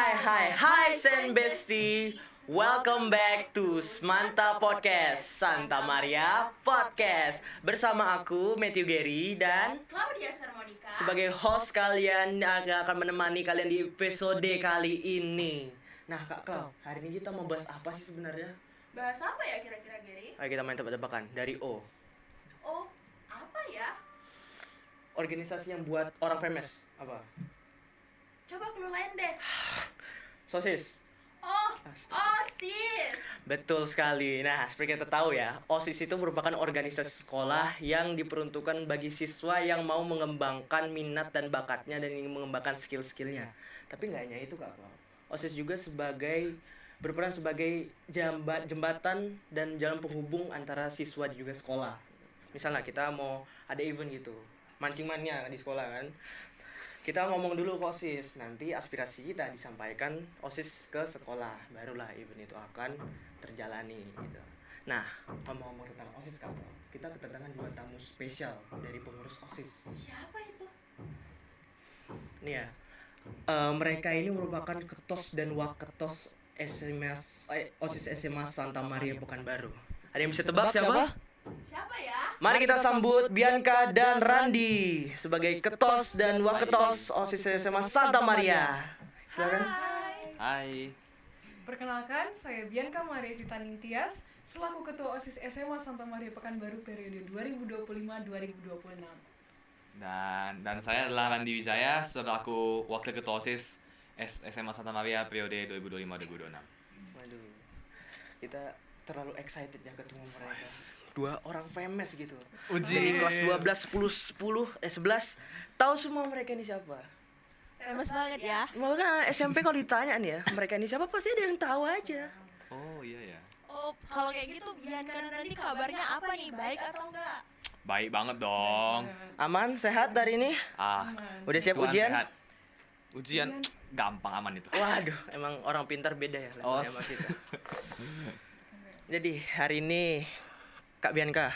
Hai Sen Besti. Welcome back to Smanta Podcast, Santa Maria Podcast. Bersama aku Matthew Gary dan Claudia Sarmonika sebagai host kalian yang akan menemani kalian di episode kali ini. Nah Kak Clau, hari ini kita mau bahas apa sih sebenarnya? bahas apa ya kira-kira Gary? Ayo kita main tebak-tebakan dari O. Oh, apa ya? Organisasi yang buat orang famous apa? Coba clue lain deh. Sosis. Oh, OSIS. Betul sekali. Nah, seperti kita tahu ya, OSIS itu merupakan organisasi sekolah yang diperuntukkan bagi siswa yang mau mengembangkan minat dan bakatnya dan ingin mengembangkan skill-skillnya. Tapi nggak hanya itu Kak Clau. OSIS juga berperan sebagai jembatan dan jalan penghubung antara siswa dan juga sekolah. Misalnya kita mau ada event gitu, mancing mania di sekolah kan. Kita ngomong dulu ke OSIS, nanti aspirasi kita disampaikan OSIS ke sekolah, barulah event itu akan terjalani gitu. Nah, ngomong-ngomong tentang OSIS Kak, kita kedatangan dua tamu spesial dari pengurus OSIS. Siapa itu? Nih ya, mereka ini merupakan ketos dan waketos OSIS SMA Santa Maria Pekanbaru. Ada yang bisa tebak siapa? Siapa ya? Mari kita sambut Bianca dan Randi sebagai ketos dan waketos OSIS SMA Santa Maria. Silakan. Hai. Perkenalkan, saya Bianca Maria Cita Ningtyas, selaku Ketua OSIS SMA Santa Maria Pekanbaru periode 2025-2026. Dan saya adalah Randi Wijaya, selaku Wakil Ketua OSIS SMA Santa Maria periode 2025-2026. Waduh, kita terlalu excited ya ketemu mereka. Dua orang famous gitu. Dari kelas 12, 10, 11 tahu semua mereka ini siapa. Famous banget ya. Makanya SMP kalau ditanya nih ya, mereka ini siapa pasti ada yang tahu aja. Oh iya ya. Oh, kalau kayak gitu Bianca dan Randi kabarnya apa nih? Baik atau enggak? Baik banget dong. Aman, sehat hari ini? Udah siap Tuhan ujian? sehat. Ujian gampang aman itu. Waduh, emang orang pintar beda ya levelnya sama kita. Jadi hari ini Kak Bianca,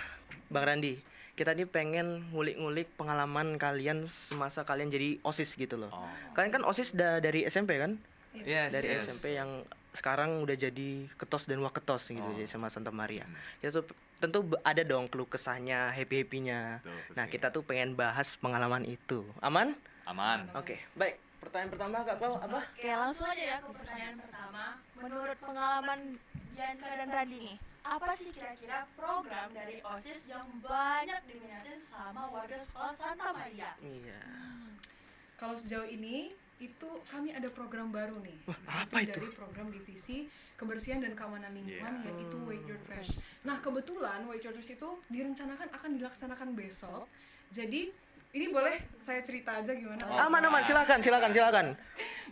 Bang Randi, kita nih pengen ngulik-ngulik pengalaman kalian semasa kalian jadi OSIS gitu loh. Kalian kan OSIS dari SMP kan? Yes, Dari yes. SMP yang sekarang udah jadi ketos dan waketos gitu di SMA Santa Maria. Kita tuh tentu ada dong keluh kesahnya, happy-happynya. Betul, Nah, pasti. kita tuh pengen bahas pengalaman itu. Aman? Aman. Oke, baik. Pertanyaan pertama Kak Clau apa? Oke, langsung aja ya ke pertanyaan pertama. Menurut pengalaman Bianca dan Randi nih, apa sih kira-kira program dari OSIS yang banyak diminatin sama warga sekolah Santa Maria? Iya. Kalau sejauh ini, itu kami ada program baru nih. apa itu? Dari program divisi kebersihan dan keamanan lingkungan, Yeah. yaitu Wake Your Trash. Nah, kebetulan Wake Your Trash itu direncanakan akan dilaksanakan besok. Jadi, ini boleh saya cerita aja gimana? Aman, silakan.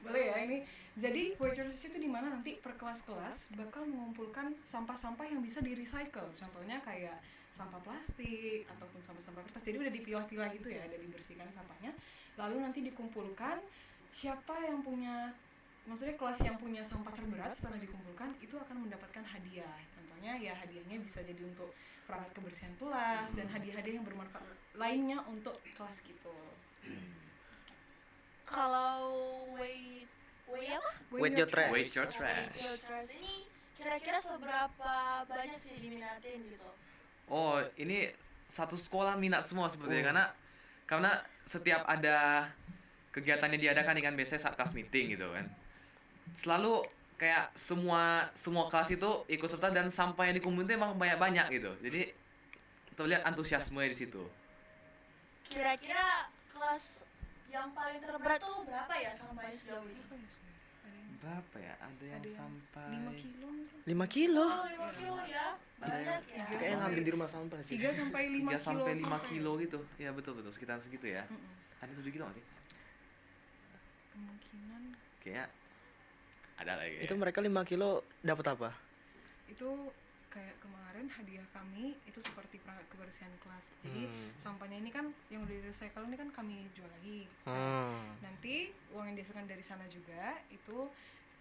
Boleh ya ini. Jadi Wake Your Trash itu di mana nanti per kelas-kelas bakal mengumpulkan sampah-sampah yang bisa di-recycle. Contohnya kayak sampah plastik ataupun sampah-sampah kertas. Jadi udah dipilah-pilah gitu ya, udah dibersihkan sampahnya. Lalu nanti dikumpulkan siapa yang punya, maksudnya kelas yang punya sampah terberat setelah dikumpulkan itu akan mendapatkan hadiah. Contohnya ya hadiahnya bisa jadi untuk perangkat kebersihan kelas dan hadiah-hadiah yang bermanfaat lainnya untuk kelas gitu. Kalau apa? Wake Your Trash. Wake your trash. Wake Your Trash ini kira-kira seberapa banyak sih diminatin gitu? Oh, ini satu sekolah minat semua sepertinya karena setiap ada kegiatannya diadakan kan biasanya saat kelas meeting gitu kan. Selalu kayak semua kelas itu ikut serta dan sampah yang dikumpulin itu emang banyak gitu. Jadi terlihat antusiasme di situ. Kira-kira kelas yang paling terberat tuh berapa ya sampai sejauh ini? Berapa ya? Ada yang sampai 5 kilo mungkin. 5 kilo. Oh, 5 kilo ya? Banyak ya? Kayaknya ngambil di rumah sampah sih. 3 sampai 5 3 kilo. sampai 5 kilo gitu. Ya betul sekitar segitu ya. Ada 7 kilo nggak sih? Kemungkinan Kayaknya ada lagi. Itu mereka 5 kilo dapat apa? itu kayak kemarin hadiah kami itu seperti perangkat kebersihan kelas. Jadi sampahnya ini kan yang udah di-recycle ini kan kami jual lagi. Nanti uang yang dihasilkan dari sana juga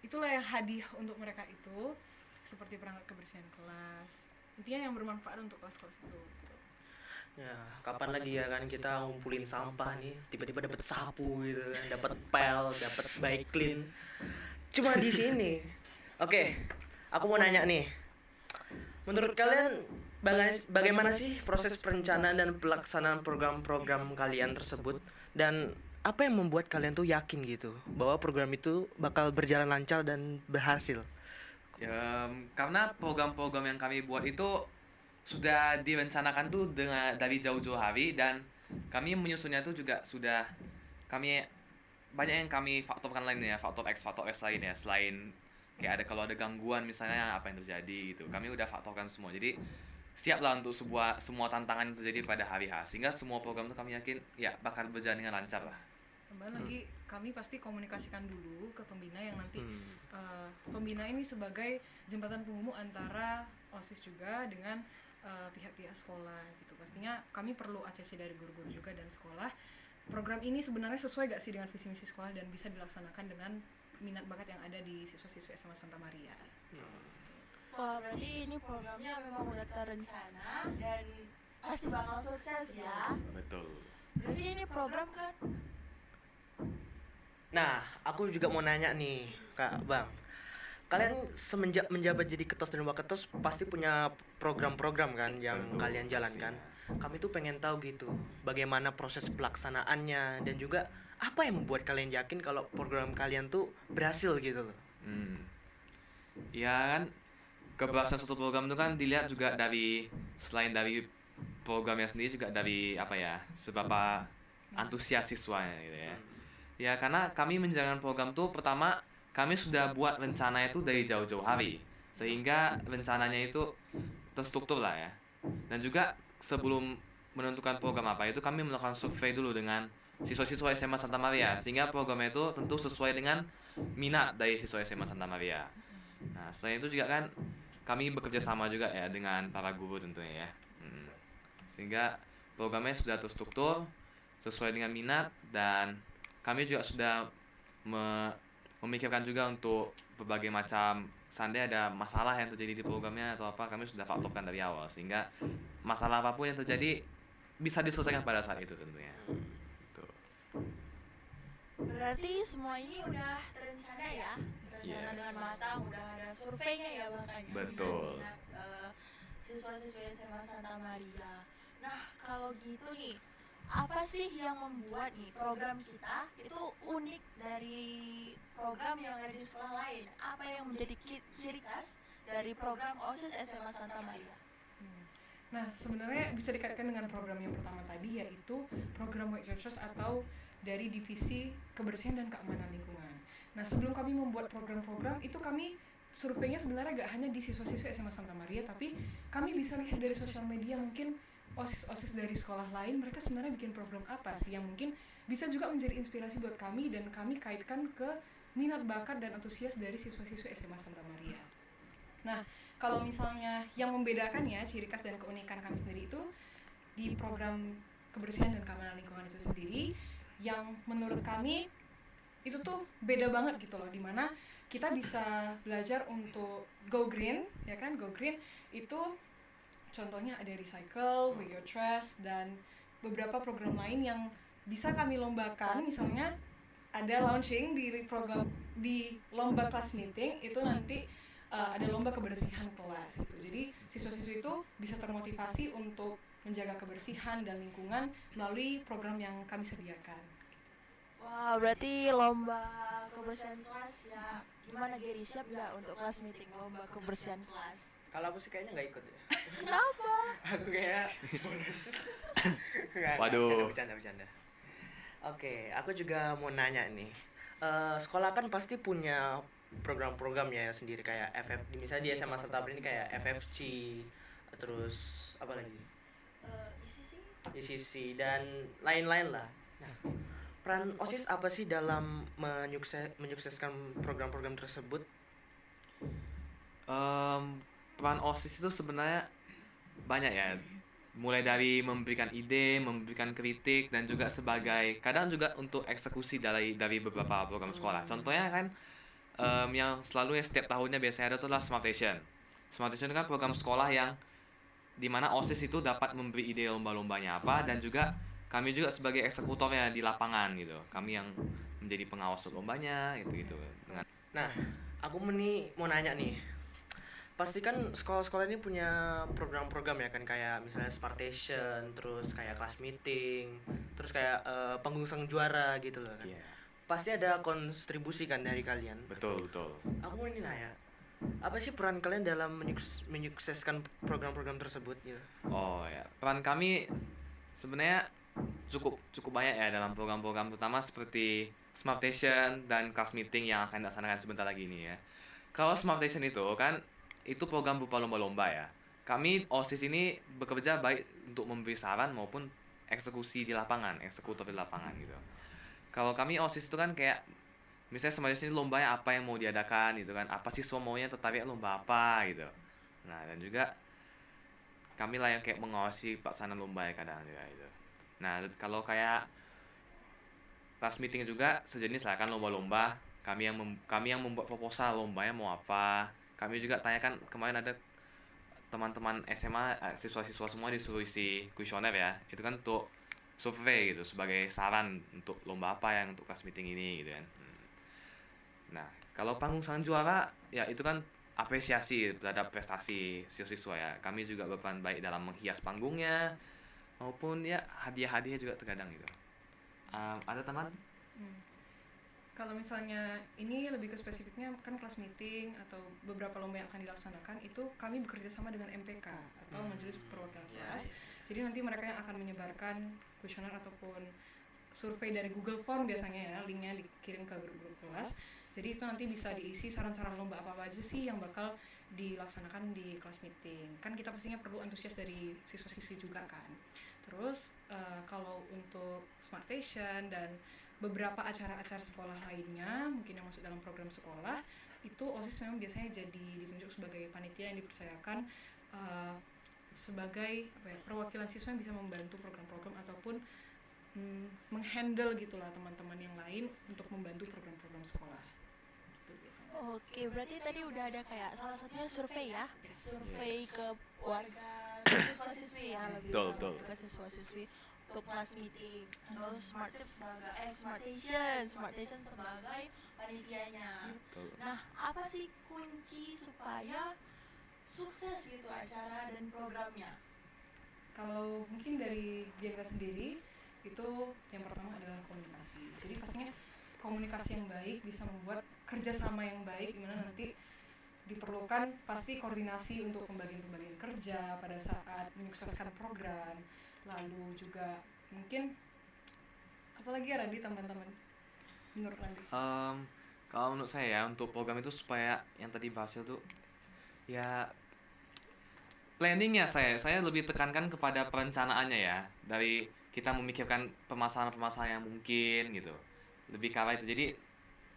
itulah yang hadiah untuk mereka itu seperti perangkat kebersihan kelas. Intinya yang bermanfaat untuk kelas-kelas itu gitu. Ya, kapan lagi ya kan kita ngumpulin sampah nih, tiba-tiba dapat sapu gitu kan, dapat pel, dapat bike clean. cuma di sini. Oke, aku mau nanya nih. Menurut kalian bagaimana sih proses perencanaan dan pelaksanaan program-program kalian tersebut, dan apa yang membuat kalian tuh yakin gitu bahwa program itu bakal berjalan lancar dan berhasil? Ya, karena program-program yang kami buat itu sudah direncanakan tuh dari jauh-jauh hari, dan kami menyusunnya tuh juga sudah kami banyak yang kami faktorkan lainnya, faktor X lainnya, selain kayak kalau ada gangguan misalnya apa yang terjadi gitu, kami udah faktorkan semua, jadi siap lah untuk semua tantangan yang terjadi pada hari H, sehingga semua program itu kami yakin ya bakal berjalan dengan lancar lah. Kembali lagi kami pasti komunikasikan dulu ke pembina yang nanti pembina ini sebagai jembatan penghubung antara OSIS juga dengan pihak-pihak sekolah gitu. Pastinya kami perlu ACC dari guru-guru juga dan sekolah. Program ini sebenarnya sesuai gak sih dengan visi misi sekolah dan bisa dilaksanakan dengan minat bakat yang ada di siswa-siswa SMA Santa Maria. Wah, berarti ini programnya memang udah terencana dan pasti bakal sukses ya. Betul. Berarti ini program kan? Nah, aku juga mau nanya nih, Kak Bang. Kalian semenjak menjabat jadi ketos dan waketos pasti punya program-program kan yang Betul, kalian jalankan. Kami tuh pengen tahu gitu, bagaimana proses pelaksanaannya dan juga apa yang membuat kalian yakin kalau program kalian tuh berhasil gitu loh. Ya kan, keberhasilan suatu program itu kan dilihat juga dari, selain dari programnya sendiri, juga dari apa ya, seberapa antusias siswanya gitu ya. Ya karena kami menjalankan program tuh, pertama kami sudah buat rencana itu dari jauh-jauh hari, sehingga rencananya itu terstruktur lah ya. Dan juga sebelum menentukan program apa itu, kami melakukan survei dulu dengan siswa-siswa SMA Santa Maria, sehingga programnya itu tentu sesuai dengan minat dari siswa SMA Santa Maria. Nah selain itu juga kan kami bekerja sama juga ya dengan para guru tentunya ya. Sehingga programnya sudah terstruktur sesuai dengan minat, dan kami juga sudah memikirkan juga untuk berbagai macam, seandainya ada masalah yang terjadi di programnya atau apa, kami sudah faktorkan dari awal, sehingga masalah apapun yang terjadi bisa diselesaikan pada saat itu tentunya. Tuh. Berarti semua ini udah terencana ya? Terencana Yes. dengan matang, udah ada surveinya ya makanya. Betul. Minat, siswa-siswa SMA Santa Maria. Nah, kalau gitu nih, apa sih yang membuat nih program kita itu unik dari program yang ada di sekolah lain? Apa yang menjadi ciri khas dari program OSIS SMA Santa Maria? Nah, sebenarnya bisa dikaitkan dengan program yang pertama tadi, yaitu program White Churches atau dari divisi kebersihan dan keamanan lingkungan. Nah, sebelum kami membuat program-program itu, kami surveinya sebenarnya gak hanya di siswa-siswa SMA Santa Maria, tapi kami bisa lihat dari sosial media, mungkin OSIS-OSIS dari sekolah lain mereka sebenarnya bikin program apa sih yang mungkin bisa juga menjadi inspirasi buat kami, dan kami kaitkan ke minat bakat dan antusias dari siswa-siswa SMA Santa Maria. Nah, kalau misalnya yang membedakannya, ciri khas dan keunikan kami sendiri itu di program kebersihan dan keamanan lingkungan itu sendiri, yang menurut kami itu tuh beda banget gitu loh, dimana kita bisa belajar untuk go green, ya kan? Go green itu contohnya ada recycle, weigh your trash, dan beberapa program lain yang bisa kami lombakan. Misalnya ada launching di program di lomba kelas meeting itu nanti ada lomba kebersihan kelas gitu. Jadi siswa-siswa itu bisa termotivasi untuk menjaga kebersihan dan lingkungan melalui program yang kami sediakan. Wah, berarti lomba kebersihan kelas ya. Gimana Gary, siap nggak untuk kelas meeting lomba kebersihan kelas? Kalau aku sih kayaknya nggak ikut ya. Kenapa? Aku kayak bonus. Nggak, Waduh. bercanda. Oke, aku juga mau nanya nih. Sekolah kan pasti punya program-programnya sendiri, kayak misalnya di SMA Santa Maria ini kayak FFC, terus apa lagi? ICC dan lain-lain lah. Nah, peran OSIS apa sih dalam menyukseskan program-program tersebut? Peran OSIS itu sebenarnya banyak ya, mulai dari memberikan ide, memberikan kritik, dan juga sebagai kadang juga untuk eksekusi dari beberapa program sekolah. Contohnya kan yang selalu ya setiap tahunnya biasanya ada tuh lah Smartation. Smartation itu kan program sekolah yang dimana OSIS itu dapat memberi ide lomba-lombanya apa, dan juga kami juga sebagai eksekutornya di lapangan gitu. Kami yang menjadi pengawas lombanya gitu. Nah, aku mau nanya nih. Pasti kan sekolah-sekolah ini punya program-program ya kan, kayak misalnya Smartation, terus kayak class meeting, terus kayak panggung sang juara gitu loh kan. Iya. Pasti ada kontribusi kan dari kalian. Betul, betul. Aku mau ini nanya, apa sih peran kalian dalam menyukseskan program-program tersebut gitu? Oh ya, peran kami sebenarnya cukup cukup banyak ya dalam program-program terutama seperti Smartation dan class meeting yang akan dilaksanakan sebentar lagi ini ya. Kalau Smartation itu kan itu program berupa lomba-lomba ya. Kami OSIS ini bekerja baik untuk memberi saran maupun eksekusi di lapangan, eksekutor di lapangan gitu. Kalau kami OSIS itu kan kayak misalnya Smartation ini lombanya apa yang mau diadakan gitu kan, apa sih semua maunya tertarik lomba apa gitu. Nah, dan juga kami lah yang kayak mengawasi pelaksanaan lomba ya kadang juga gitu. Nah, kalau kayak class meeting juga sejenis lah kan lomba-lomba. Kami yang membuat proposal lombanya mau apa. Kami juga tanyakan kemarin ada teman-teman SMA siswa-siswa semua disuruh isi kuesioner ya. Itu kan untuk survei gitu sebagai saran untuk lomba apa yang untuk class meeting ini gitu kan. Nah, kalau panggung sang juara ya itu kan apresiasi terhadap prestasi siswa-siswa ya. Kami juga berperan baik dalam menghias panggungnya maupun ya hadiah-hadiah juga terkadang gitu. Ada teman? Kalau misalnya ini lebih ke spesifiknya kan kelas meeting atau beberapa lomba yang akan dilaksanakan itu kami bekerja sama dengan MPK atau Majelis Perwakilan Kelas. Jadi nanti mereka yang akan menyebarkan kuesioner ataupun survei dari Google Form biasanya ya, linknya dikirim ke grup-grup kelas. Jadi itu nanti bisa diisi saran-saran lomba apa aja sih yang bakal dilaksanakan di kelas meeting. Kan kita pastinya perlu antusias dari siswa-siswi juga kan. Terus kalau untuk Smartation dan beberapa acara-acara sekolah lainnya mungkin yang masuk dalam program sekolah itu OSIS memang biasanya jadi ditunjuk sebagai panitia yang dipercayakan sebagai perwakilan siswa yang bisa membantu program-program ataupun menghandle gitulah teman-teman yang lain untuk membantu program-program sekolah. Itu biasanya. Oke, berarti tadi udah ada kayak salah satunya survei ya, survei ke warga siswa-siswi ya, lebih Betul. ke siswa-siswi untuk class meeting atau Smartation sebagai panitianya. Betul. Nah, apa sih kunci supaya sukses gitu acara dan programnya? Kalau mungkin dari Bianca sendiri itu yang pertama adalah komunikasi. Jadi pastinya komunikasi yang baik bisa membuat kerjasama yang baik, dimana nanti diperlukan pasti koordinasi untuk pembagian kerja pada saat menyukseskan program. Lalu juga mungkin apalagi ya Randy teman-teman menurut Randy? Kalau menurut saya ya untuk program itu supaya yang tadi berhasil tuh ya planningnya saya lebih tekankan kepada perencanaannya ya, dari kita memikirkan permasalahan-permasalahan yang mungkin gitu, lebih ke arah itu. Jadi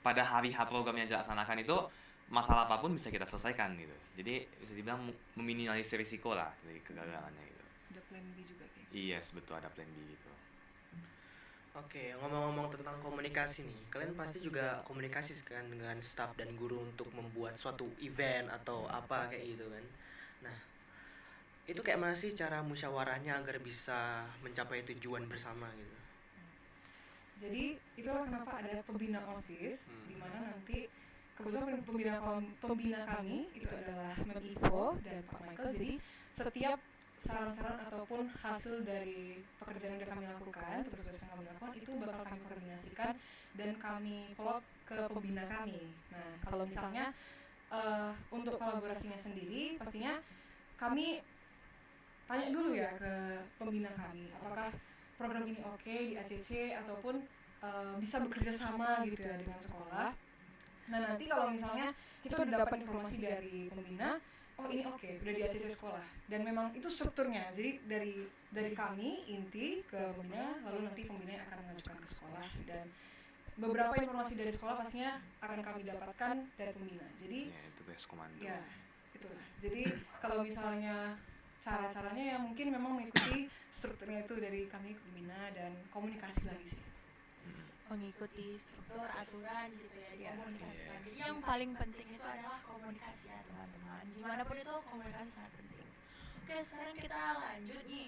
pada hari H program yang dilaksanakan itu masalah apapun bisa kita selesaikan gitu, jadi bisa dibilang meminimalisir risiko lah dari kegagalannya gitu. Ada plan B juga kayak. Iya, betul, ada plan B gitu. Oke, ngomong-ngomong tentang komunikasi nih, kalian pasti juga komunikasi kan dengan staff dan guru untuk membuat suatu event atau apa kayak gitu kan. Nah, itu kayak mana sih cara musyawarahnya agar bisa mencapai tujuan bersama gitu? Jadi itulah kenapa ada pembina OSIS, di mana nanti kebetulan pembina kami itu adalah Mem Ivo dan Pak Michael. Jadi setiap saran-saran ataupun hasil dari pekerjaan yang sudah kami lakukan, tugas-tugas yang kami lakukan itu bakal kami koordinasikan dan kami follow up ke pembina kami. Nah, kalau misalnya untuk kolaborasinya sendiri, pastinya kami tanya dulu ya ke pembina kami, apakah program ini oke di ACC ataupun bisa bekerja sama gitu ya dengan sekolah. Nah, nanti kalau misalnya kita udah dapat informasi dari pembina, oh ini oke, udah di ACC sekolah dan memang itu strukturnya. Jadi dari kami inti ke pembina, lalu nanti pembina akan mengajukan ke sekolah dan beberapa informasi dari sekolah pastinya akan kami dapatkan dari pembina. Jadi Ya, itu best komando. ya itulah. Jadi kalau misalnya cara-caranya ya mungkin memang mengikuti strukturnya itu dari kami ke pembina dan komunikasi lagi sih. Mengikuti struktur aturan gitu ya, Iya. dikomunikasikan. Jadi yang paling penting itu adalah komunikasi ya teman-teman. Dimanapun itu komunikasi sangat penting. Oke, sekarang kita lanjut nih.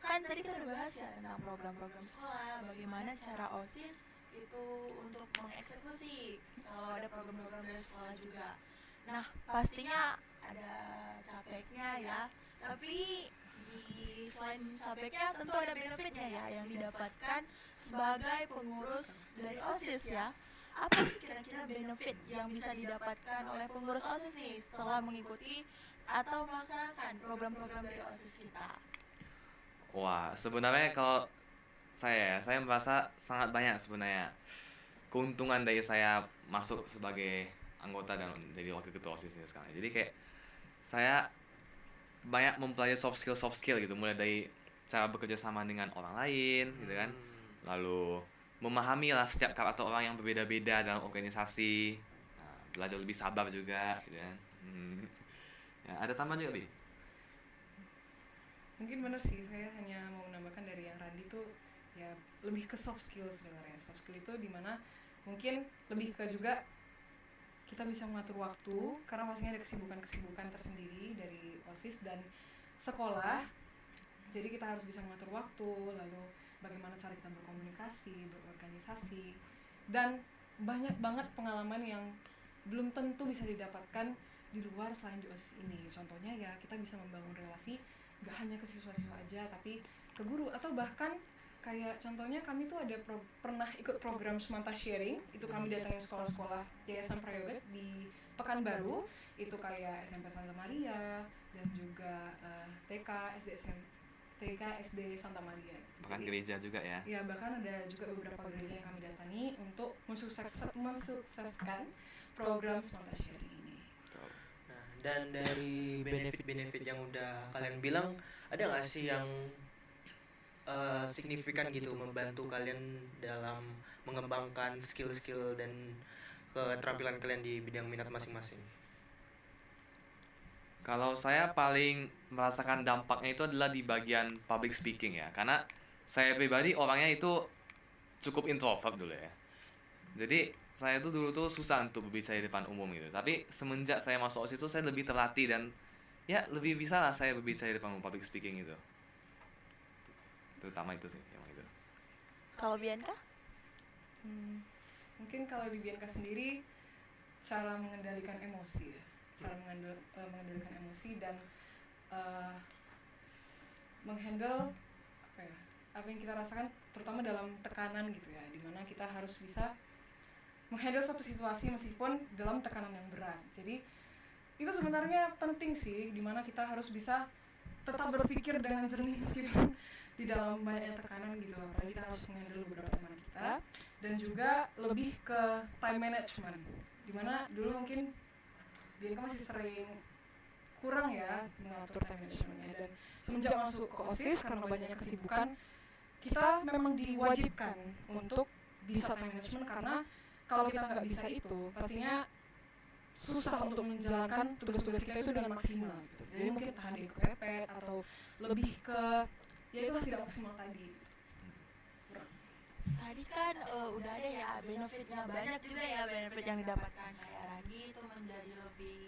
Kan tadi kita udah bahas ya tentang program-program sekolah, bagaimana cara OSIS itu untuk mengeksekusi kalau ada program-program dari sekolah juga. Nah, pastinya ada capeknya ya, tapi selain capeknya tentu ada benefitnya ya yang didapatkan sebagai pengurus dari OSIS ya. Apa sih kira-kira benefit yang bisa didapatkan oleh pengurus OSIS nih setelah mengikuti atau melaksanakan program-program dari OSIS kita? Wah, sebenarnya kalau saya merasa sangat banyak sebenarnya keuntungan dari saya masuk sebagai anggota dan jadi wakil ketua OSIS ini sekarang. Jadi kayak saya banyak mempelajari soft skill gitu, mulai dari cara bekerja sama dengan orang lain gitu kan, lalu memahami lah setiap karakter orang yang berbeda-beda dalam organisasi. Nah, belajar lebih sabar juga gitu kan. Ya, ada tambahan juga, Bi? Mungkin benar sih, saya hanya mau menambahkan dari yang Randi tuh ya lebih ke soft skill sebenarnya. Soft skill itu dimana mungkin lebih ke juga kita bisa mengatur waktu karena pastinya ada kesibukan-kesibukan tersendiri dari OSIS dan sekolah. Jadi kita harus bisa mengatur waktu, lalu bagaimana cara kita berkomunikasi, berorganisasi, dan banyak banget pengalaman yang belum tentu bisa didapatkan di luar selain di OSIS ini. Contohnya ya kita bisa membangun relasi gak hanya ke siswa-siswa aja tapi ke guru, atau bahkan kayak contohnya kami tuh ada pernah ikut program Semanta Sharing. Itu kami datangin sekolah-sekolah Yayasan Prayoga di Pekanbaru, itu kayak SMP Santa Maria dan juga TK SD Santa Maria. Bahkan gereja juga ya. Ya, bahkan ada juga beberapa gereja yang kami datangi untuk mensukseskan program Semanta Sharing ini. Nah, dan dari benefit-benefit yang udah kalian bilang, ada nggak sih yang signifikan gitu membantu kalian dalam mengembangkan skill-skill dan keterampilan kalian di bidang minat masing-masing? Kalau saya paling merasakan dampaknya itu adalah di bagian public speaking ya, karena saya pribadi orangnya itu cukup introvert dulu ya. Jadi saya tuh dulu tuh susah untuk berbicara di depan umum gitu. Tapi semenjak saya masuk OSIS itu saya lebih terlatih dan ya lebih bisa lah saya berbicara di depan umum, public speaking gitu. Terutama itu sih yang itu. Kalau Bianca? Mungkin kalau di Bianca sendiri cara mengendalikan emosi ya. Cara mengendalikan emosi dan menghandle apa yang kita rasakan terutama dalam tekanan gitu ya, dimana kita harus bisa menghandle suatu situasi meskipun dalam tekanan yang berat. Jadi itu sebenarnya penting sih, dimana kita harus bisa tetap berpikir dengan jernih meskipun di dalam banyak tekanan gitu. Apalagi kita harus menghandle beberapa teman kita dan juga lebih ke time management, dimana dulu mungkin Bianca masih sering kurang ya mengatur time managementnya, dan semenjak masuk ke OSIS karena banyaknya kesibukan kita memang diwajibkan untuk bisa time management, karena kalau kita nggak bisa itu pastinya susah untuk menjalankan tugas-tugas kita itu dengan maksimal gitu. Jadi mungkin tahan di kepepet atau lebih ke ya itu tidak maksimal tadi. Tadi kan udah ada ya benefitnya, banyak juga ya benefit yang didapatkan. Kayak Randi itu menjadi lebih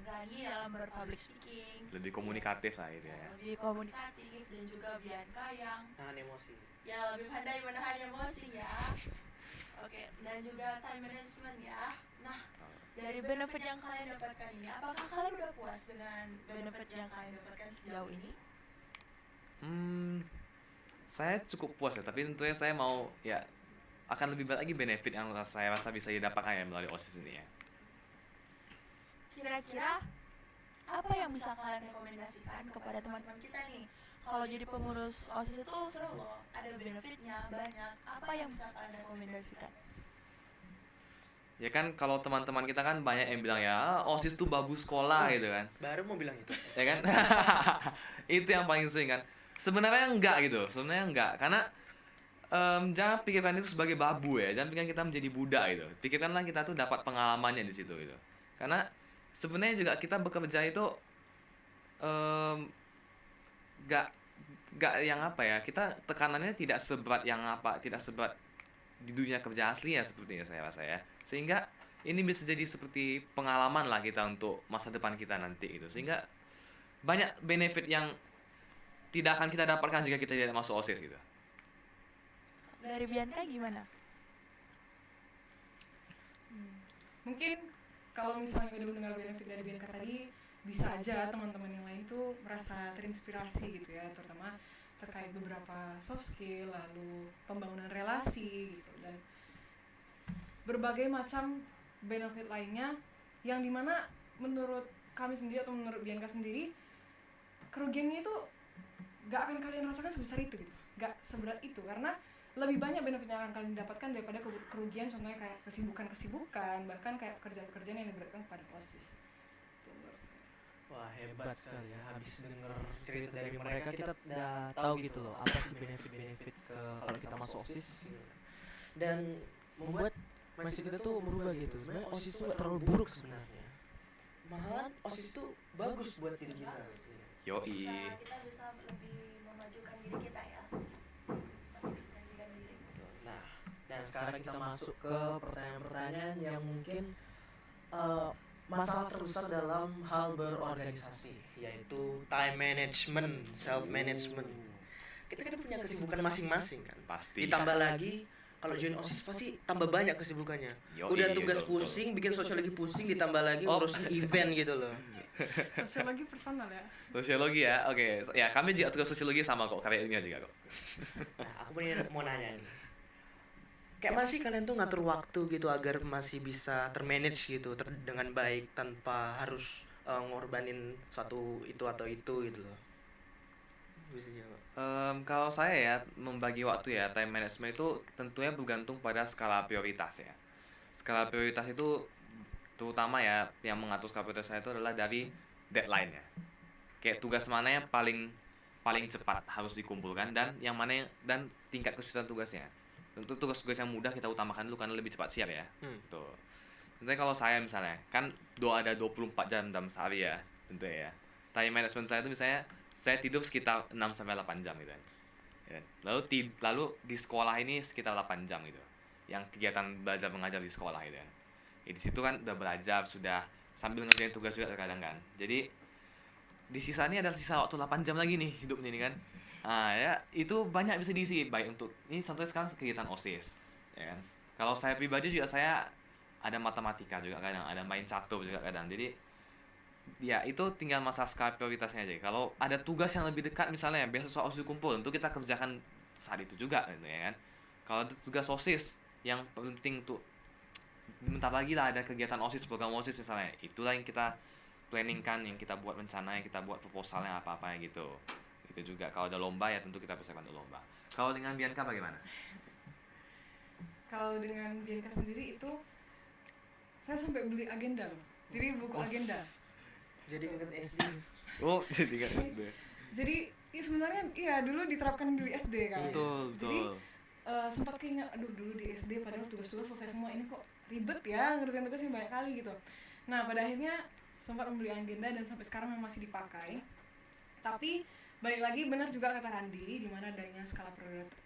berani dalam berpublic speaking, Lebih komunikatif lah gitu ya. lebih komunikatif, dan juga Bianca yang Nahan emosi. ya lebih pandai menahan emosi ya. Oke, dan juga time management ya. Nah, dari benefit yang kalian dapatkan ini, apakah kalian udah puas dengan benefit yang kalian dapatkan sejauh ini? Saya cukup puas ya, tapi tentunya saya mau ya akan lebih banyak lagi benefit yang saya rasa bisa didapatkan ya melalui OSIS ini ya. Kira-kira apa yang bisa kalian rekomendasikan kepada teman-teman kita nih? Kalau jadi pengurus OSIS itu seru loh, ada benefitnya banyak. Apa yang bisa kalian rekomendasikan? Ya kan kalau teman-teman kita kan banyak yang bilang ya OSIS tuh bagus sekolah gitu kan. Baru mau bilang itu. Ya kan? Itu yang paling sering kan. Sebenarnya enggak gitu. Sebenarnya enggak, karena jangan pikirkan itu sebagai babu ya. Jangan pikirkan kita menjadi budak gitu. Pikirkanlah kita tuh dapat pengalamannya di situ gitu. Karena sebenarnya juga kita bekerja itu enggak yang apa ya. Kita tekanannya tidak seberat yang apa, tidak seberat di dunia kerja asli ya sepertinya saya rasa ya. Sehingga ini bisa jadi seperti pengalaman lah kita untuk masa depan kita nanti gitu. Sehingga banyak benefit yang tidak akan kita dapatkan jika kita tidak masuk OSIS gitu. Dari Bianca gimana? mungkin kalau misalnya belum dengar benefit dari Bianca tadi, bisa aja teman-teman yang lain tuh merasa terinspirasi gitu ya, terutama terkait beberapa soft skill, lalu pembangunan relasi gitu, dan berbagai macam benefit lainnya yang dimana menurut kami sendiri atau menurut Bianca sendiri, kerugiannya itu gak akan kalian rasakan sebesar itu gitu, gak seberat itu, karena lebih banyak benefit yang akan kalian dapatkan daripada kerugian, contohnya kayak kesibukan, bahkan kayak pekerjaan-pekerjaan yang diberatkan pada OSIS. Itu menurut saya. Wah, hebat sekali ya. Habis denger cerita dari mereka kita udah tahu gitu loh apa sih benefit-benefit kalau kita masuk OSIS. Dan membuat mindset kita tuh berubah gitu. Sebenarnya OSIS itu gak terlalu buruk sebenarnya. Malahan OSIS itu bagus buat diri kita. Yoi. Kita bisa lebih memajukan diri kita ya, mengekspresikan diri. Nah, dan sekarang kita masuk ke pertanyaan-pertanyaan yang mungkin masalah terbesar dalam hal berorganisasi, yaitu time management, self management. Kita kan punya kesibukan masing-masing kan. Pasti. Ditambah lagi kalau join OSIS pasti tambah banyak kesibukannya. Yoi, Udah tugas betul. pusing, bikin sosiologi pusing, ditambah lagi ngurusin event gitu loh. Sosiologi personal ya. Sosiologi ya, oke. Ya kami juga tugas sosiologi sama kok, karya ilmiah juga kok. Nah, aku mau nanya nih. Kayak masih kalian tuh ngatur waktu gitu agar masih bisa termanage gitu dengan baik tanpa harus ngorbanin satu itu atau itu gitu loh. Bisa jawab. Kalau saya ya membagi waktu ya, time management itu tentunya bergantung pada skala prioritas ya. Skala prioritas itu terutama ya yang mengatur skala prioritas saya itu adalah dari deadline ya. Kayak tugas mana yang paling cepat harus dikumpulkan dan yang mana dan tingkat kesulitan tugasnya. Tentu tugas-tugas yang mudah kita utamakan dulu karena lebih cepat siap ya. Tuh. Tentunya kalau saya misalnya kan ada 24 jam dalam sehari ya, tentu ya. Time management saya itu misalnya saya tidur sekitar 6 sampai 8 jam gitu kan. Ya. Lalu di sekolah ini sekitar 8 jam gitu. Yang kegiatan belajar mengajar di sekolah gitu kan. Ya, di situ kan udah belajar, sudah sambil ngerjain tugas juga terkadang kan. Jadi di sisa ini ada sisa waktu 8 jam lagi nih hidup ini kan. Nah ya itu banyak bisa diisi baik untuk ini contohnya sekarang kegiatan OSIS ya kan. Kalau saya pribadi juga saya ada matematika juga kadang, ada main catur juga kadang. Jadi ya itu tinggal masalah skala prioritasnya aja. Kalau ada tugas yang lebih dekat misalnya besok soal OSIS kumpul, tentu kita kerjakan saat itu juga gitu ya kan. Kalau ada tugas OSIS yang penting tuh bentar lagi lah ada kegiatan OSIS, program OSIS misalnya, itulah yang kita planningkan, yang kita buat rencana, yang kita buat proposalnya apa-apa gitu. Itu juga kalau ada lomba ya tentu kita persiapkan untuk lomba. Kalau dengan Bianca bagaimana? Kalau dengan Bianca sendiri itu saya sampai beli agenda loh. Jadi buku agenda. Jadi inget SD. Oh, jadi kan SD. Jadi sebenarnya iya dulu diterapkan di SD kan. Betul. Jadi sempat keinget, aduh dulu di SD padahal tugas-tugas selesai semua, ini kok ribet ya ngerjain tugasnya banyak kali gitu. Nah pada akhirnya sempat membeli agenda dan sampai sekarang masih dipakai. Tapi balik lagi benar juga kata Randi, di mana adanya skala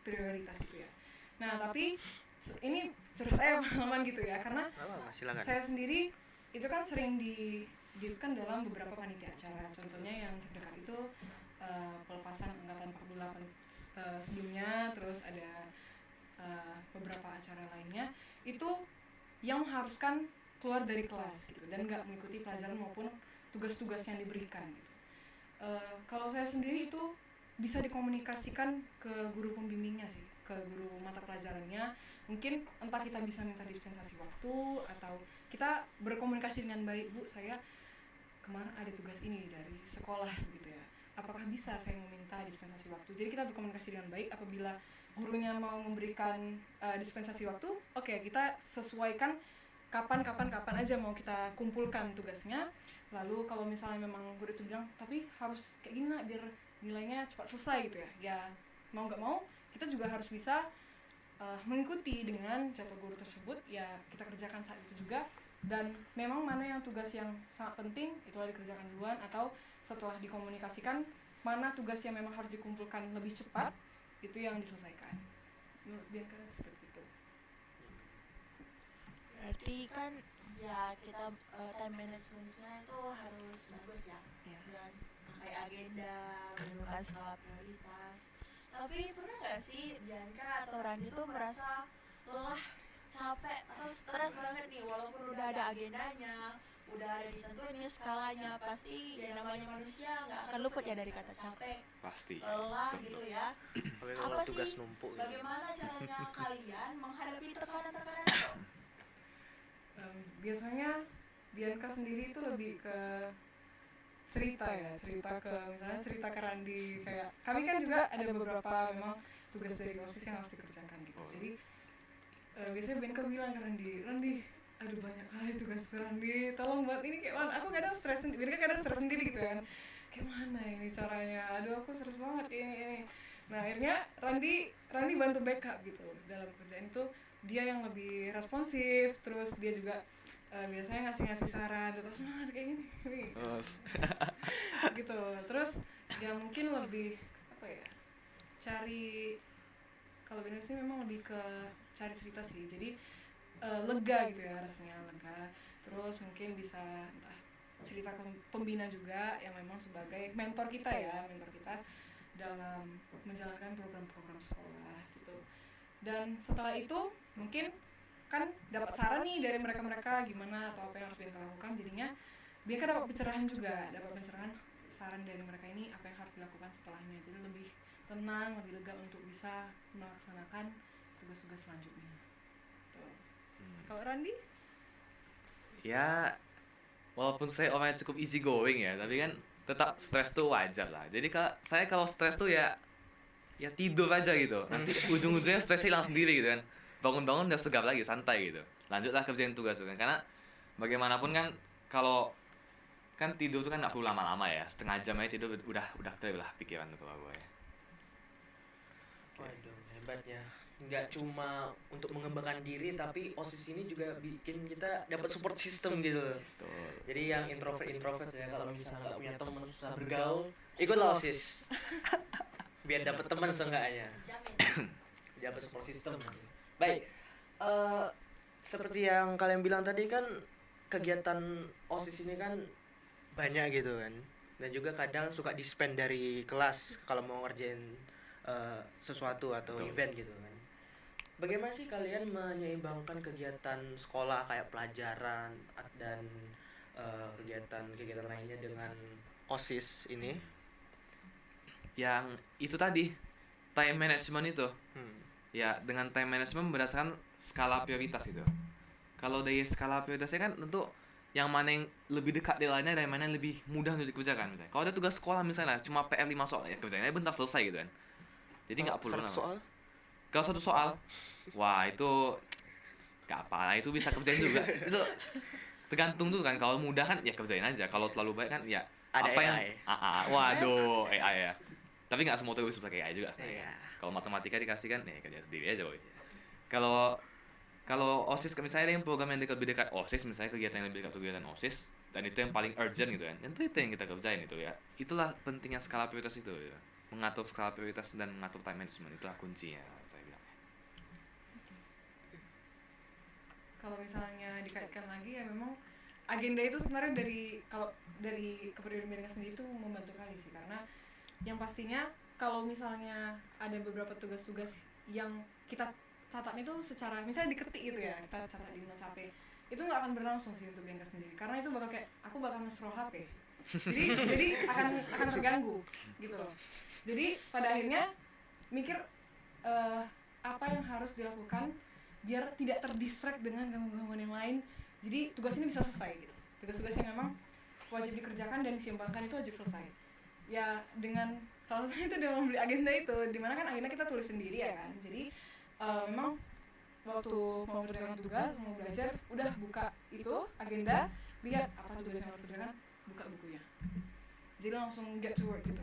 prioritas gitu ya. Nah tapi ini ceritanya pengalaman gitu ya, karena Silakan. saya sendiri itu kan sering diikutkan dalam beberapa panitia acara. Contohnya yang terdekat itu pelepasan angkatan 48 sebelumnya, terus ada beberapa acara lainnya itu yang mengharuskan keluar dari kelas gitu dan nggak mengikuti pelajaran maupun tugas-tugas yang diberikan gitu. Kalau saya sendiri itu bisa dikomunikasikan ke guru pembimbingnya sih, ke guru mata pelajarannya. Mungkin entah kita bisa minta dispensasi waktu atau kita berkomunikasi dengan baik, Bu, saya kemarin ada tugas ini dari sekolah gitu ya, apakah bisa saya meminta dispensasi waktu. Jadi kita berkomunikasi dengan baik. Apabila gurunya mau memberikan dispensasi waktu, oke, kita sesuaikan kapan aja mau kita kumpulkan tugasnya. Lalu kalau misalnya memang guru itu bilang tapi harus kayak gini nak biar nilainya cepat selesai gitu ya mau nggak mau kita juga harus bisa mengikuti dengan jadwal guru tersebut, ya kita kerjakan saat itu juga. Dan memang mana yang tugas yang sangat penting itulah dikerjakan duluan, atau setelah dikomunikasikan mana tugas yang memang harus dikumpulkan lebih cepat itu yang diselesaikan. Menurut Bianca seperti itu. Berarti kan ya kita time managementnya itu harus bagus ya, dan pakai agenda, menentukan skala prioritas. Tapi pernah nggak sih Bianca atau Randi tuh merasa lelah capek atau stres banget nih, walaupun udah ada agendanya, udah ada ditentuin nih skalanya, pasti ya namanya manusia nggak akan luput ya dari kata capek, Pasti. lelah Tentu. gitu ya. Tapi Apa kalau tugas sih, numpuk gitu. bagaimana caranya kalian menghadapi tekanan-tekanan itu? Biasanya Bianca sendiri itu lebih ke cerita ya, cerita ke misalnya cerita ke Randi, kayak kami kan juga ada beberapa memang tugas dari OSIS yang harus dikerjakan gitu. Jadi biasanya Bianca bilang ke Randi, aduh banyak kali tugas ke Randi, tolong buat ini kayak mana, aku kadang stres sendiri, Bianca kadang stres sendiri gitu kan, kayak mana ini caranya, aduh aku stres banget ini. Nah akhirnya Randi bantu backup gitu dalam kerjaan itu, dia yang lebih responsif, terus dia juga biasanya ngasih saran, terus semangat kayak gini gitu. Terus ya mungkin lebih apa ya, cari, kalau bener sih memang lebih ke cari cerita sih, jadi lega gitu ya, rasanya lega. Terus mungkin bisa entah cerita ke pembina juga yang memang sebagai mentor kita dalam menjalankan program-program sekolah gitu. Dan setelah itu mungkin kan dapat saran nih dari mereka gimana atau apa yang harus Bianca lakukan, jadinya Bianca dapat pencerahan juga, saran dari mereka ini apa yang harus dilakukan setelahnya, jadi lebih tenang, lebih lega untuk bisa melaksanakan tugas-tugas selanjutnya. Tuh. Kalau Randi? Ya, walaupun saya orangnya cukup easy going ya, tapi kan tetap stres tuh wajar lah. Jadi kalau stres tuh ya tidur aja gitu. Nanti ujung-ujungnya stresnya hilang sendiri gitu kan. Bangun-bangun udah segar lagi, santai gitu. Lanjutlah kerjain tugas tuh kan. Karena bagaimanapun kan kalau kan tidur tuh kan nggak perlu lama-lama ya. Setengah jam aja tidur udah clear lah pikiran tuh kalau gue ya. Waduh, hebat ya. Nggak cuma untuk mengembangkan diri, tapi OSIS ini juga bikin kita dapat support system gitu. Betul. Jadi yang introvert ya, kalau misalnya nggak punya teman, susah bergaul, ikutlah OSIS. Biar dapat teman seenggaknya. Jamin. Dapat support system. Baik. Seperti yang kalian bilang tadi kan, kegiatan OSIS ini kan banyak gitu kan. Dan juga kadang suka di-spend dari kelas kalau mau ngerjain sesuatu atau Betul. event gitu kan. Bagaimana sih kalian menyeimbangkan kegiatan sekolah kayak pelajaran dan kegiatan lainnya dengan OSIS ini? Yang itu tadi, time management itu. Hmm. Ya, dengan time management berdasarkan skala prioritas gitu. Kalau dari skala prioritasnya kan tentu yang mana yang lebih dekat deadline-nya dan yang mana yang lebih mudah untuk dikerjakan misalnya. Kalau ada tugas sekolah misalnya cuma PR 5 soal ya kerjanya bentar selesai gitu kan. Jadi nggak perlu 100 lama. soal? Kalau satu soal, wah itu nggak apa, itu bisa kerjain juga. Itu tergantung tuh kan, kalau mudah kan ya kerjain aja. Kalau terlalu baik kan ya Ada apa AI. waduh AI ya. Tapi nggak semua tuh bisa pakai AI juga sebenarnya. Iya. Kalau matematika dikasih kan ya kerja sendiri aja boy. Kalau OSIS misalnya ada yang program yang lebih dekat OSIS, misalnya kegiatan yang lebih dekat kegiatan OSIS, dan itu yang paling urgent gitu kan, itu yang kita kerjain itu ya. Itulah pentingnya skala prioritas itu ya. Mengatur skala prioritas dan mengatur time management, itulah kuncinya saya bilang. Kalau misalnya dikaitkan lagi ya memang agenda itu sebenarnya dari kepribadian Bianca sendiri itu membantu kali sih, karena yang pastinya kalau misalnya ada beberapa tugas-tugas yang kita catat itu secara misalnya diketik gitu ya, kita catat di notes HP, itu nggak akan berlangsung sih untuk Bianca sendiri, karena itu bakal kayak aku bakal nge-scroll HP, jadi akan terganggu gitu loh. Jadi pada akhirnya mikir apa yang harus dilakukan biar tidak terdistract dengan gangguan yang lain, jadi tugas ini bisa selesai gitu. Tugas-tugas yang memang wajib dikerjakan dan disimbangkan itu wajib selesai ya, dengan kalau saya itu udah membeli agenda itu, dimana kan agenda kita tulis sendiri ya kan. Jadi memang waktu mau mengerjakan tugas, mau belajar, udah buka itu agenda, lihat apa tugas yang harus dikerjakan, buka bukunya, jadi langsung get to work gitu.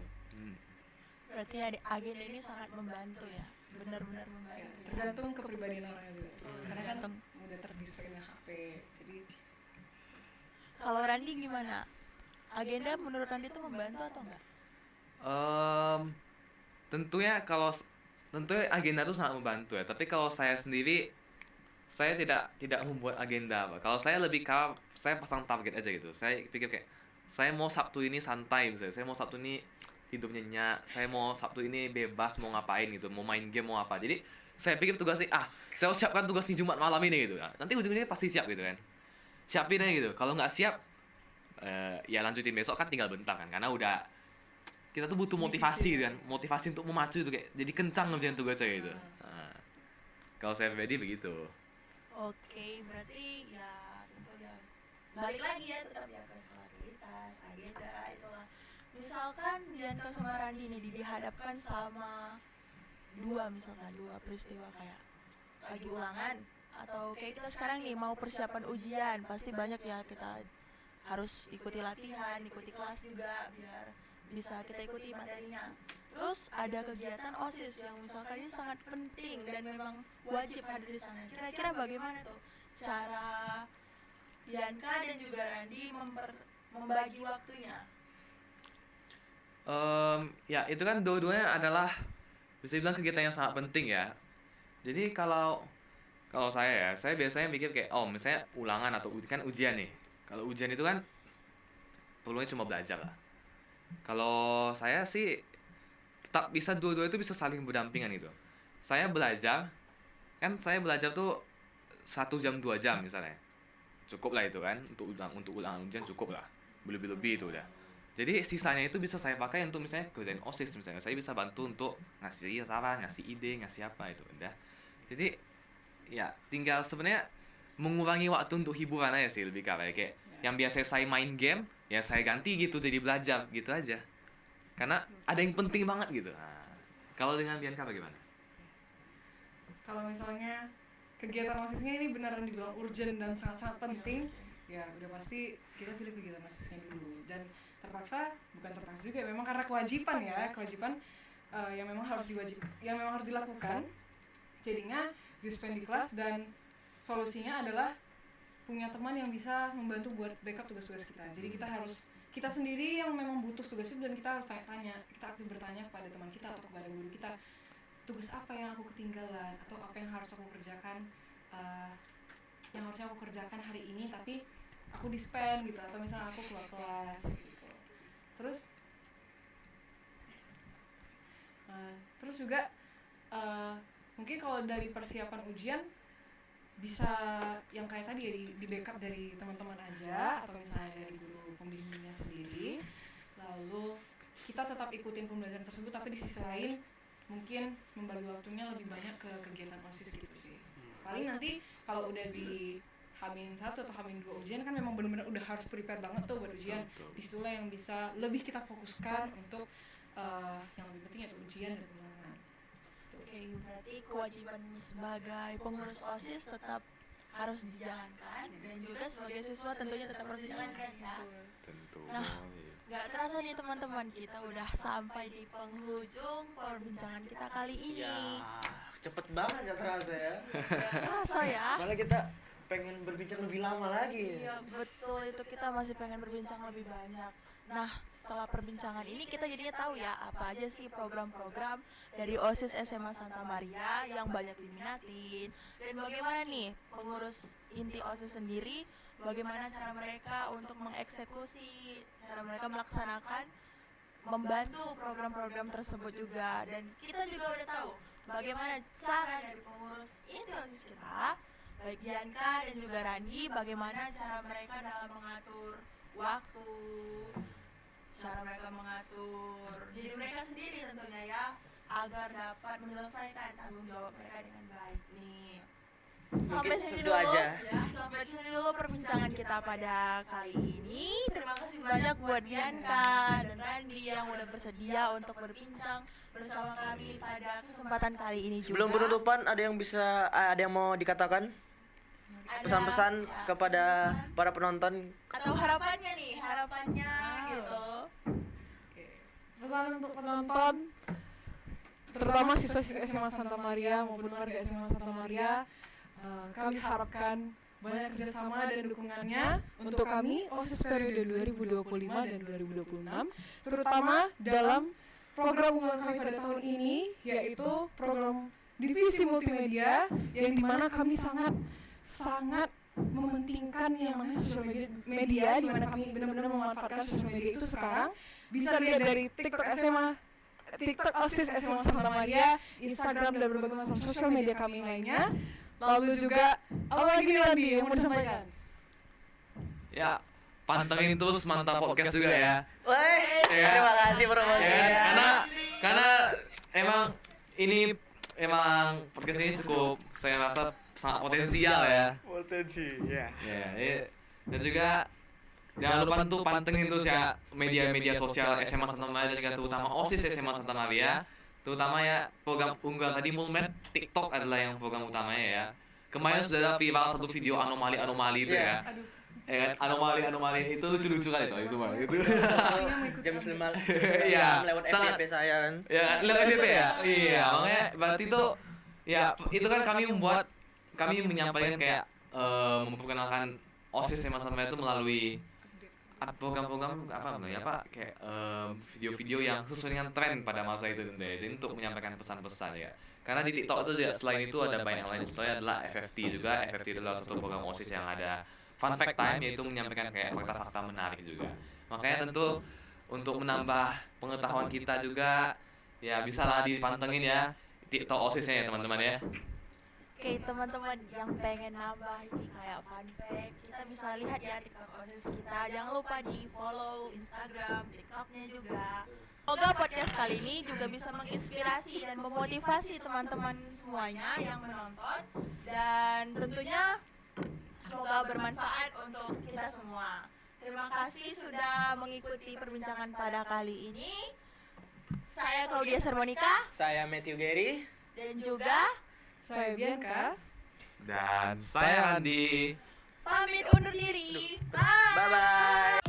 Berarti agenda ini sangat membantu ya, benar-benar membantu. Ya, tergantung kepribadian orangnya juga. Karena kan Tergantung. mudah terdistract dengan HP. Jadi Kalau Randi gimana? Agenda menurut Randi itu membantu atau enggak? Tentunya agenda itu sangat membantu ya. Tapi kalau saya sendiri, saya tidak membuat agenda apa. Kalau saya lebih saya pasang target aja gitu. Saya pikir kayak saya mau Sabtu ini santai misalnya. Saya mau Sabtu ini tidur nyenyak. Saya mau Sabtu ini bebas mau ngapain gitu. Mau main game mau apa. Jadi saya pikir tugasnya saya siapkan tugas di Jumat malam ini gitu. Nah, nanti ujung-ujungnya pasti siap gitu kan. Siapin aja gitu. Kalau nggak siap ya lanjutin besok kan tinggal bentar kan, karena udah kita tuh butuh motivasi gitu kan, motivasi untuk memacu itu kayak jadi kencang ngerjain tugas saya gitu. Nah, kalau saya pribadi begitu. Oke, berarti ya tentu ya balik lagi ya tetap ya ke solidaritas, agenda itulah. Misalkan Dianka sama Randi nih dihadapkan sama misalkan dua peristiwa kayak lagi ulangan atau kayak kita sekarang nih mau persiapan ujian, pasti banyak ya kita harus ikuti latihan, ikuti kelas juga biar bisa kita ikuti materinya. Terus ada kegiatan OSIS yang misalkan ini sangat penting dan memang wajib hadir di sana. Kira-kira bagaimana tuh cara Dianka dan juga Randi membagi waktunya? Ya itu kan dua-duanya adalah bisa dibilang kegiatan yang sangat penting ya. Jadi kalau saya biasanya mikir kayak misalnya ulangan atau kan ujian nih. Kalau ujian itu kan perlunya cuma belajar lah. Kalau saya sih tetap bisa dua-dua itu bisa saling berdampingan gitu. Saya belajar tuh 1 jam 2 jam misalnya. Cukup lah itu kan untuk ulangan ujian cukup lah. Lebih itu udah. Jadi sisanya itu bisa saya pakai untuk misalnya kerjain OSIS misalnya. Saya bisa bantu untuk ngasih saran, ngasih ide, ngasih apa itu udah. Jadi ya tinggal sebenarnya mengurangi waktu untuk hiburan aja sih lebih kayak yang biasa saya main game ya saya ganti gitu jadi belajar gitu aja. Karena ada yang penting banget gitu. Nah, kalau dengan Bianca bagaimana? Kalau misalnya kegiatan OSISnya ini beneran dibilang urgent dan sangat-sangat penting, ya udah pasti kita pilih kegiatan OSISnya dulu. Dan bukan terpaksa juga, memang karena kewajiban yang memang harus dilakukan. Jadinya di-spend di kelas, dan solusinya adalah punya teman yang bisa membantu buat backup tugas-tugas kita. Jadi kita sendiri yang memang butuh tugas itu, dan kita harus tanya, kita aktif bertanya kepada teman kita atau kepada guru kita, tugas apa yang aku ketinggalan atau apa yang harus aku kerjakan, yang harusnya aku kerjakan hari ini tapi aku di-spend gitu, atau misalnya aku keluar kelas gitu. Terus juga mungkin kalau dari persiapan ujian bisa yang kayak tadi ya di backup dari teman-teman aja, atau misalnya dari guru pembimbingnya sendiri. Lalu kita tetap ikutin pembelajaran tersebut, tapi di sisi lain mungkin membagi waktunya lebih banyak ke kegiatan OSIS gitu sih. Paling nanti kalau udah di H-1 atau H-2 ujian kan memang benar-benar udah harus prepare banget tuh buat ujian. Disitulah yang bisa lebih kita fokuskan untuk yang lebih penting yaitu ujian dan ulangan. Oke, berarti kewajiban sebagai pengurus OSIS tetap harus dijalankan, dan juga sebagai siswa tentunya tetap harus dijalankan ya. Tentu. Nah, gak terasa nih teman-teman, kita udah sampai di penghujung perbincangan kita kali ini. Ya, cepet banget gak terasa ya. Gak terasa ya. Malah kita pengen berbincang lebih lama lagi. Iya betul, itu kita masih pengen berbincang lebih banyak. Nah, setelah perbincangan ini kita jadinya tahu ya apa aja sih program-program dari OSIS SMA Santa Maria yang banyak diminatin, dan bagaimana nih pengurus inti OSIS sendiri, bagaimana cara mereka untuk mengeksekusi, cara mereka melaksanakan, membantu program-program tersebut juga. Dan kita juga udah tahu bagaimana cara dari pengurus inti OSIS kita, baik Dianka dan juga Randi, bagaimana cara mereka dalam mengatur waktu, cara mereka mengatur diri mereka sendiri tentunya ya, agar dapat menyelesaikan tanggung jawab mereka dengan baik nih. Sampai sini segitu dulu aja. ya, sampai sini dulu perbincangan kita pada kali ini. Terima kasih banyak buat Dianka dan Randi yang udah bersedia untuk berbincang bersama kami pada kesempatan kali ini juga. Sebelum penutupan ada yang mau dikatakan? Ada, Pesan-pesan ya, kepada pesan para penonton. atau harapannya gitu. Oke. Pesan untuk penonton, terutama siswa-siswa SMA Santa Maria maupun warga SMA Santa Maria, kami harapkan banyak kerjasama dan dukungannya untuk kami OSIS periode 2025 dan 2026, terutama dalam program unggulan kami pada tahun ini, yaitu program divisi multimedia, yang dimana kami sangat mementingkan yang namanya sosial media, di mana kami benar-benar memanfaatkan sosial media itu sekarang. Bisa lihat dari TikTok SMA TikTok OSIS SMA Santa Maria, Instagram dan berbagai macam sosial media kami lainnya. Lalu juga apa lagi nih Randy yang mau disampaikan? Ya, pantengin terus Mantap Podcast juga ya. Wah, Ya. terima kasih promosi. Ya, karena emang ini podcast ini cukup saya rasa sangat potensial ya. Potensi, ya. Dan juga jangan lupa untuk pantengin terus ya media-media sosial SMA Santa Maria dan juga terutama OSIS SMA Santa Maria. Terutama ya program unggulan tadi Mulmed, TikTok adalah yang program utamanya ya. Kemarin sudah ada viral satu video anomali itu ya. Aduh. Ya kan, anomali itu lucu-lucu kali soalnya semua gitu. Jam 9 Iya, lewat sangat- FYP saya kan. Ya, lewat FYP ya. Iya, makanya berarti itu ya itu kan kami menyampaikan kayak memperkenalkan OSIS SMA Santa Maria itu melalui program-program apa namanya Pak kayak video-video yang sesuai dengan tren pada masa itu tentu ya. Jadi untuk menyampaikan pesan-pesan ya. Karena di TikTok itu juga selain itu ada banyak lain contohnya adalah FFT juga. FFT adalah satu program OSIS yang ada fun fact time yaitu menyampaikan kayak fakta-fakta menarik juga. Makanya tentu untuk menambah pengetahuan kita juga ya bisalah dipantengin ya TikTok OSISnya ya teman-teman ya. Oke teman-teman yang pengen nambah ini kayak fun fact, kita bisa lihat ya TikTok OSIS kita. Jangan lupa di follow Instagram, TikToknya juga. Semoga podcast kali ini juga bisa menginspirasi dan memotivasi teman-teman semuanya yang menonton. Dan tentunya semoga bermanfaat untuk kita semua. Terima kasih sudah mengikuti perbincangan pada kali ini. Saya Claudia Sermonika Saya Matthew Gary. dan juga Saya Bianca. Dan saya Andi. pamit undur diri. Bye. Bye bye.